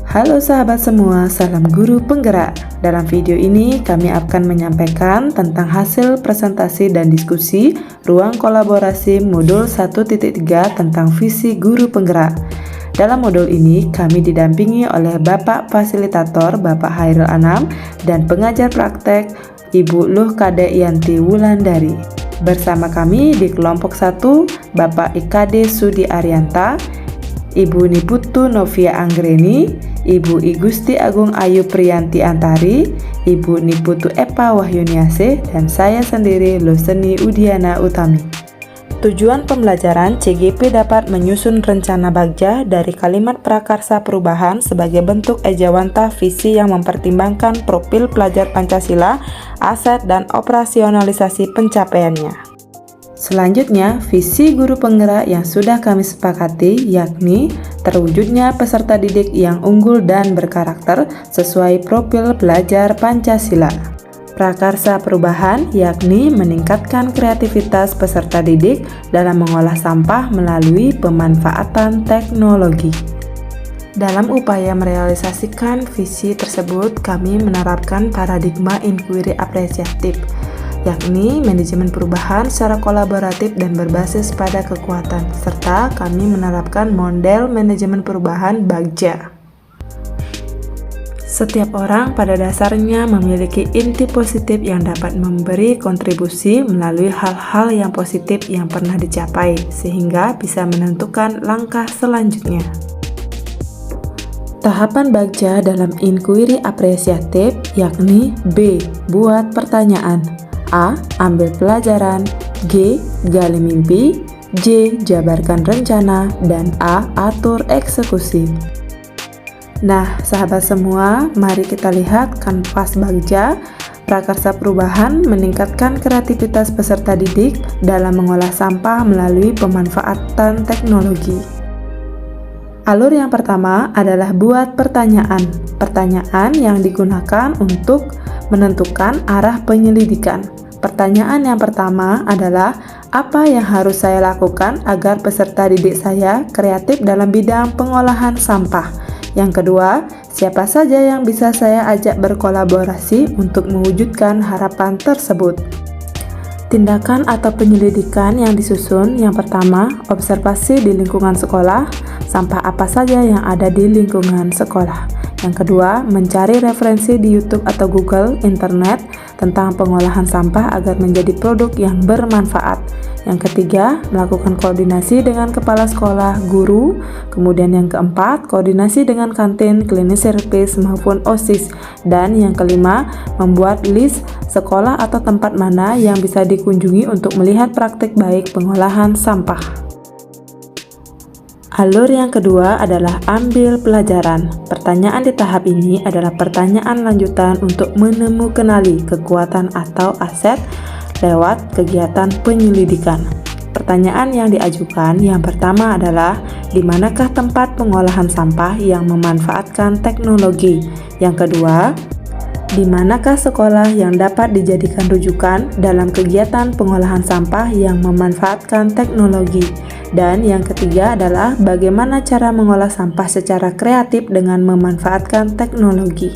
Halo sahabat semua, salam guru penggerak. Dalam video ini kami akan menyampaikan tentang hasil presentasi dan diskusi ruang kolaborasi modul 1.3 tentang visi guru penggerak. Dalam modul ini kami didampingi oleh Bapak Fasilitator Bapak Hairul Anam dan pengajar praktek Ibu Luh Kade Yanti Wulandari. Bersama kami di kelompok 1 Bapak IKD Sudi Arianta, Ibu Niputu Novia Anggreni, Ibu Igusti Agung Ayu Priyanti Antari, Ibu Niputu Epa Wahyuniase, dan saya sendiri Loseni Udiana Utami. Tujuan pembelajaran CGP dapat menyusun rencana bagja dari kalimat prakarsa perubahan sebagai bentuk ejawantah visi yang mempertimbangkan profil pelajar Pancasila, aset dan operasionalisasi pencapaiannya. Selanjutnya, visi guru penggerak yang sudah kami sepakati yakni terwujudnya peserta didik yang unggul dan berkarakter sesuai profil pelajar Pancasila. Prakarsa perubahan yakni meningkatkan kreativitas peserta didik dalam mengolah sampah melalui pemanfaatan teknologi. Dalam upaya merealisasikan visi tersebut, kami menerapkan paradigma inquiry apresiatif, yakni manajemen perubahan secara kolaboratif dan berbasis pada kekuatan, serta kami menerapkan model manajemen perubahan bagja. Setiap orang pada dasarnya memiliki inti positif yang dapat memberi kontribusi melalui hal-hal yang positif yang pernah dicapai, sehingga bisa menentukan langkah selanjutnya. Tahapan bagja dalam inquiry apresiatif yakni B. Buat pertanyaan, A. Ambil pelajaran, G. Gali mimpi, J. Jabarkan rencana, dan A. Atur eksekusi. Nah, sahabat semua, mari kita lihat kanvas bagja. Prakarsa perubahan meningkatkan kreativitas peserta didik dalam mengolah sampah melalui pemanfaatan teknologi. Alur yang pertama adalah buat pertanyaan. Pertanyaan yang digunakan untuk menentukan arah penyelidikan. Pertanyaan yang pertama adalah, apa yang harus saya lakukan agar peserta didik saya kreatif dalam bidang pengolahan sampah? Yang kedua, siapa saja yang bisa saya ajak berkolaborasi untuk mewujudkan harapan tersebut? Tindakan atau penyelidikan yang disusun, yang pertama, observasi di lingkungan sekolah, sampah apa saja yang ada di lingkungan sekolah. Yang kedua, mencari referensi di YouTube atau Google, internet tentang pengolahan sampah agar menjadi produk yang bermanfaat. Yang ketiga, melakukan koordinasi dengan kepala sekolah, guru. Kemudian yang keempat, koordinasi dengan kantin, cleaning service maupun OSIS. Dan yang kelima, membuat list sekolah atau tempat mana yang bisa dikunjungi untuk melihat praktik baik pengolahan sampah. Alur yang kedua adalah ambil pelajaran. Pertanyaan di tahap ini adalah pertanyaan lanjutan untuk mengenali kekuatan atau aset lewat kegiatan penyelidikan. Pertanyaan yang diajukan yang pertama adalah, di manakah tempat pengolahan sampah yang memanfaatkan teknologi? Yang kedua, di manakah sekolah yang dapat dijadikan rujukan dalam kegiatan pengolahan sampah yang memanfaatkan teknologi? Dan yang ketiga adalah, bagaimana cara mengolah sampah secara kreatif dengan memanfaatkan teknologi?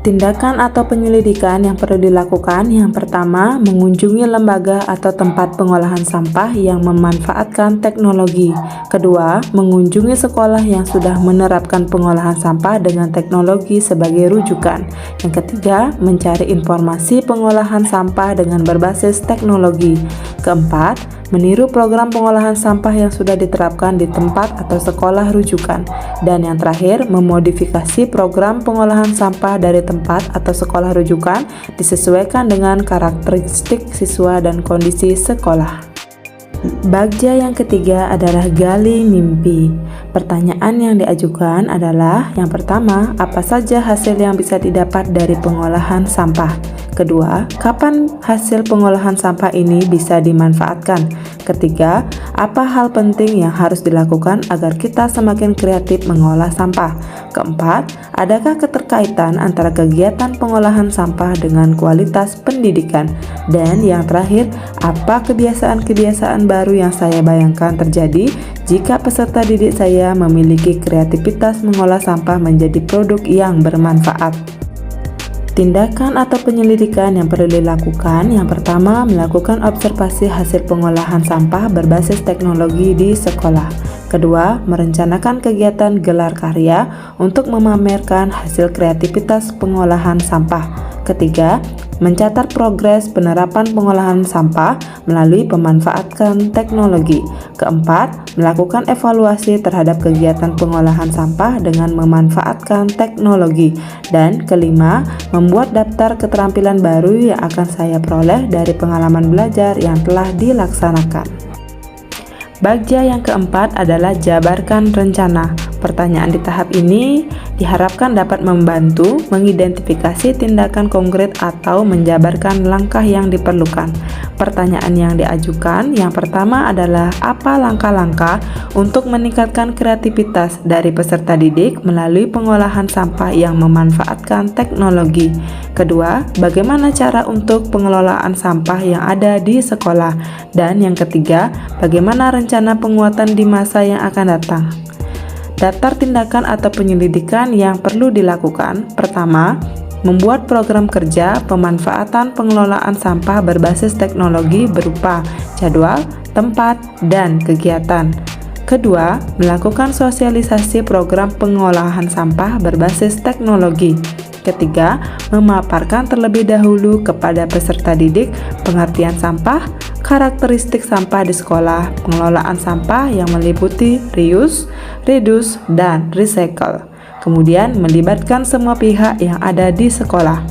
Tindakan atau penyelidikan yang perlu dilakukan, yang pertama, mengunjungi lembaga atau tempat pengolahan sampah yang memanfaatkan teknologi. Kedua, mengunjungi sekolah yang sudah menerapkan pengolahan sampah dengan teknologi sebagai rujukan. Yang ketiga, mencari informasi pengolahan sampah dengan berbasis teknologi. Keempat, meniru program pengolahan sampah yang sudah diterapkan di tempat atau sekolah rujukan. Dan yang terakhir, memodifikasi program pengolahan sampah dari tempat atau sekolah rujukan disesuaikan dengan karakteristik siswa dan kondisi sekolah. Bagja yang ketiga adalah gali mimpi. Pertanyaan yang diajukan adalah, yang pertama, apa saja hasil yang bisa didapat dari pengolahan sampah? Kedua, kapan hasil pengolahan sampah ini bisa dimanfaatkan? Ketiga, apa hal penting yang harus dilakukan agar kita semakin kreatif mengolah sampah? Keempat, adakah keterkaitan antara kegiatan pengolahan sampah dengan kualitas pendidikan? Dan yang terakhir, apa kebiasaan-kebiasaan baru yang saya bayangkan terjadi jika peserta didik saya memiliki kreativitas mengolah sampah menjadi produk yang bermanfaat? Tindakan atau penyelidikan yang perlu dilakukan. Yang pertama, melakukan observasi hasil pengolahan sampah berbasis teknologi di sekolah. Kedua, merencanakan kegiatan gelar karya untuk memamerkan hasil kreativitas pengolahan sampah. Ketiga, mencatat progres penerapan pengolahan sampah melalui pemanfaatan teknologi. Keempat, melakukan evaluasi terhadap kegiatan pengolahan sampah dengan memanfaatkan teknologi. Dan kelima, membuat daftar keterampilan baru yang akan saya peroleh dari pengalaman belajar yang telah dilaksanakan. Bagja yang keempat adalah jabarkan rencana. Pertanyaan di tahap ini diharapkan dapat membantu mengidentifikasi tindakan konkret atau menjabarkan langkah yang diperlukan. Pertanyaan yang diajukan yang pertama adalah apa langkah-langkah untuk meningkatkan kreativitas dari peserta didik melalui pengolahan sampah yang memanfaatkan teknologi. Kedua, bagaimana cara untuk pengelolaan sampah yang ada di sekolah? Dan yang ketiga, bagaimana rencana penguatan di masa yang akan datang? Daftar tindakan atau penyelidikan yang perlu dilakukan. Pertama, membuat program kerja pemanfaatan pengelolaan sampah berbasis teknologi berupa jadwal, tempat, dan kegiatan. Kedua, melakukan sosialisasi program pengolahan sampah berbasis teknologi. Ketiga, memaparkan terlebih dahulu kepada peserta didik pengertian sampah, karakteristik sampah di sekolah, pengelolaan sampah yang meliputi reuse, reduce, dan recycle. Kemudian melibatkan semua pihak yang ada di sekolah.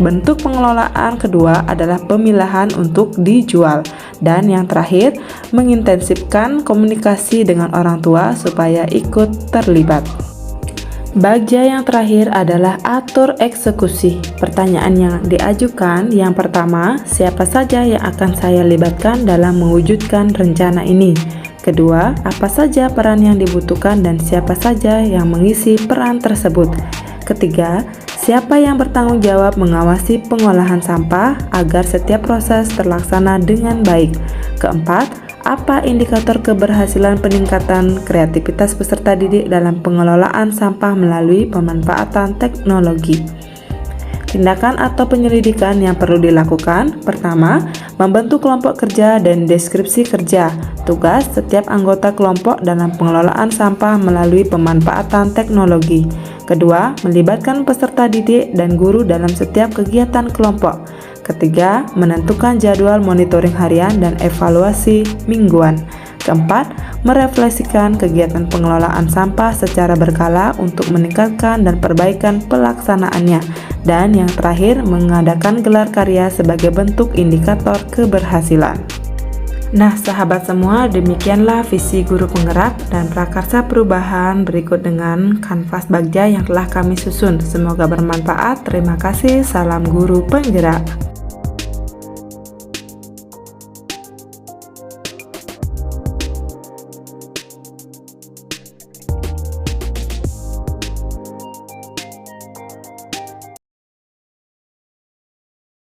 Bentuk pengelolaan kedua adalah pemilahan untuk dijual. Dan yang terakhir, mengintensifkan komunikasi dengan orang tua supaya ikut terlibat. Bagja yang terakhir adalah atur eksekusi. Pertanyaan yang diajukan yang pertama, siapa saja yang akan saya libatkan dalam mewujudkan rencana ini? Kedua, apa saja peran yang dibutuhkan dan siapa saja yang mengisi peran tersebut? Ketiga, siapa yang bertanggung jawab mengawasi pengolahan sampah agar setiap proses terlaksana dengan baik? Keempat, apa indikator keberhasilan peningkatan kreativitas peserta didik dalam pengelolaan sampah melalui pemanfaatan teknologi? Tindakan atau penyelidikan yang perlu dilakukan. Pertama, membentuk kelompok kerja dan deskripsi kerja. Tugas setiap anggota kelompok dalam pengelolaan sampah melalui pemanfaatan teknologi. Kedua, melibatkan peserta didik dan guru dalam setiap kegiatan kelompok. Ketiga, menentukan jadwal monitoring harian dan evaluasi mingguan. Keempat, merefleksikan kegiatan pengelolaan sampah secara berkala untuk meningkatkan dan perbaikan pelaksanaannya. Dan yang terakhir, mengadakan gelar karya sebagai bentuk indikator keberhasilan. Nah, sahabat semua, demikianlah visi guru penggerak dan prakarsa perubahan berikut dengan kanvas bagja yang telah kami susun. Semoga bermanfaat. Terima kasih. Salam guru penggerak.